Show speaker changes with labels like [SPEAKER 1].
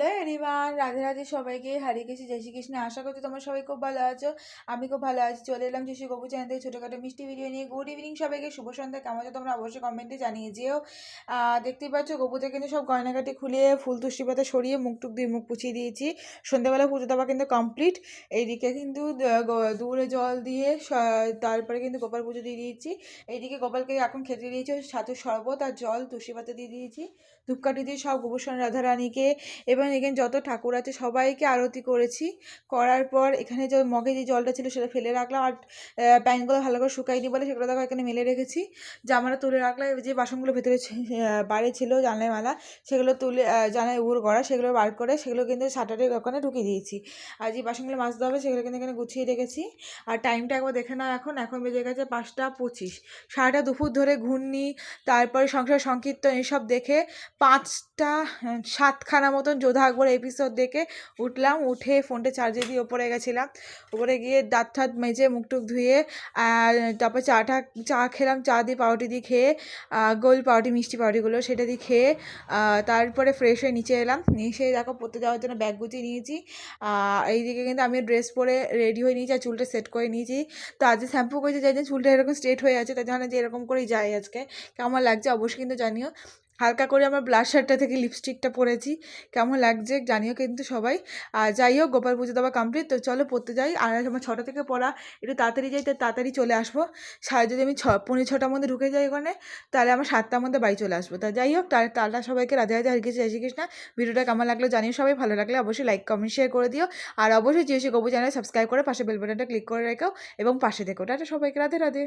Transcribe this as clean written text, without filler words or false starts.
[SPEAKER 1] Hello everyone, Radhe Radhe সবাইকে। হরে কৃষ্ণ, জয় শ্রীকৃষ্ণ। আশা করছি তোমরা সবাই খুব ভালো আছো। আমি খুব ভালো আছি। চলে এলাম যিশু গপু চ্যানেল থেকে ছোটোখাটো মিষ্টি ভিডিও নিয়ে। গুড ইভিনিং সবাইকে, শুভ সন্ধ্যা। কেমন আছো তোমরা অবশ্যই কমেন্টে জানিয়ে যেও। দেখতেই পাচ্ছ গপুতে কিন্তু সব গয়নাকাটি খুলিয়ে ফুল তুষ্টি পাতা সরিয়ে মুখ টুক দিয়ে মুখ পুছিয়ে দিয়েছি। সন্ধ্যাবেলা পুজো দেওয়া কিন্তু কমপ্লিট। এইদিকে কিন্তু দূরে জল দিয়ে তারপরে কিন্তু গোপাল পুজো দিয়ে দিয়েছি। এইদিকে গোপালকে এখন খেতে দিয়েছি সাথে শরবত আর জল তুলসী পাতা দিয়ে দিয়েছি। ধূপকাঠি দিয়ে সব গোবর্ষণ রাধারানীকে এবং এখানে যত ঠাকুর আছে সবাইকে আরতি করেছি। করার পর এখানে যে মগে যে জলটা ছিল সেটা ফেলে রাখলাম। আর প্যানগুলো ভালো করে শুকাইনি বলে সেগুলো দেখো এখানে মেলে রেখেছি। জামাটা তুলে রাখলাম। যে বাসনগুলো ভেতরে বাইরে ছিল জানলায় মালা, সেগুলো তুলে জানায় উড় করা, সেগুলো বার করে সেগুলো কিন্তু শাটারের ওখানে ঢুকিয়ে দিয়েছি। আর যে বাসনগুলো মাজতে হবে সেগুলো কিন্তু এখানে গুছিয়ে রেখেছি। আর টাইমটা একবার দেখে নাও, এখন বেজে গেছে 5টা 25। সারাটা দুপুর ধরে ঘূর্ণি, তারপরে সংসার সংকীর্তন এসব দেখে 5টা 7খানা মতন যোধা আকবর এপিসোড দেখে উঠলাম। উঠে ফোনটা চার্জে দিয়ে ওপরে গেছিলাম। ওপরে গিয়ে দাঁত ঠাত মেজে মুখ টুক ধুয়ে তারপর চা খেলাম। চা দিয়ে পাউরুটি দিয়ে খেয়ে গোল পাউরুটি মিষ্টি পাউরুটিগুলো সেটা দিয়ে খেয়ে তারপরে ফ্রেশ হয়ে নিচে এলাম। নিচে দেখো পড়তে যাওয়ার জন্য ব্যাগ গুছিয়ে নিয়েছি। এইদিকে কিন্তু আমি ড্রেস পরে রেডি হয়ে নিয়েছি আর চুলটা সেট করে নিয়েছি। তো আজকে শ্যাম্পু করেছি যাই চুলটা এরকম স্ট্রেট হয়ে আছে, তাই জন্য যে এরকম করেই যাই আজকে। কেমন লাগছে অবশ্যই কিন্তু জানিও। হালকা করে আমার ব্লাশারটা থেকে লিপস্টিকটা পরেছি, কেমন লাগছে জানিও কিন্তু সবাই। আর যাই হোক, গোপাল পুজো দেওয়া কমপ্লিট। তো চলো পড়তে যাই। আর আমার 6টা থেকে পড়া, একটু তাড়াতাড়ি যাই, তাই তাড়াতাড়ি চলে আসবো। যদি আমি 6:45 মধ্যে ঢুকে যাই ওখানে, তাহলে আমার 7টার মধ্যে বাড়ি চলে আসবো। তা যাই হোক, টাটা সবাইকে, রাধে রাধে, হরে কৃষ্ণ, জয় শ্রীকৃষ্ণ। ভিডিওটা কেমন লাগলো জানিও সবাই। ভালো লাগলে অবশ্যই লাইক কমেন্ট শেয়ার করে দিও। আর অবশ্যই জিওসি গপু চ্যানেল সাবস্ক্রাইব করে পাশে বেল বাটনটা ক্লিক করে রেখো এবং পাশে দেখো। টাটা সবাইকে, রাধে রাধে।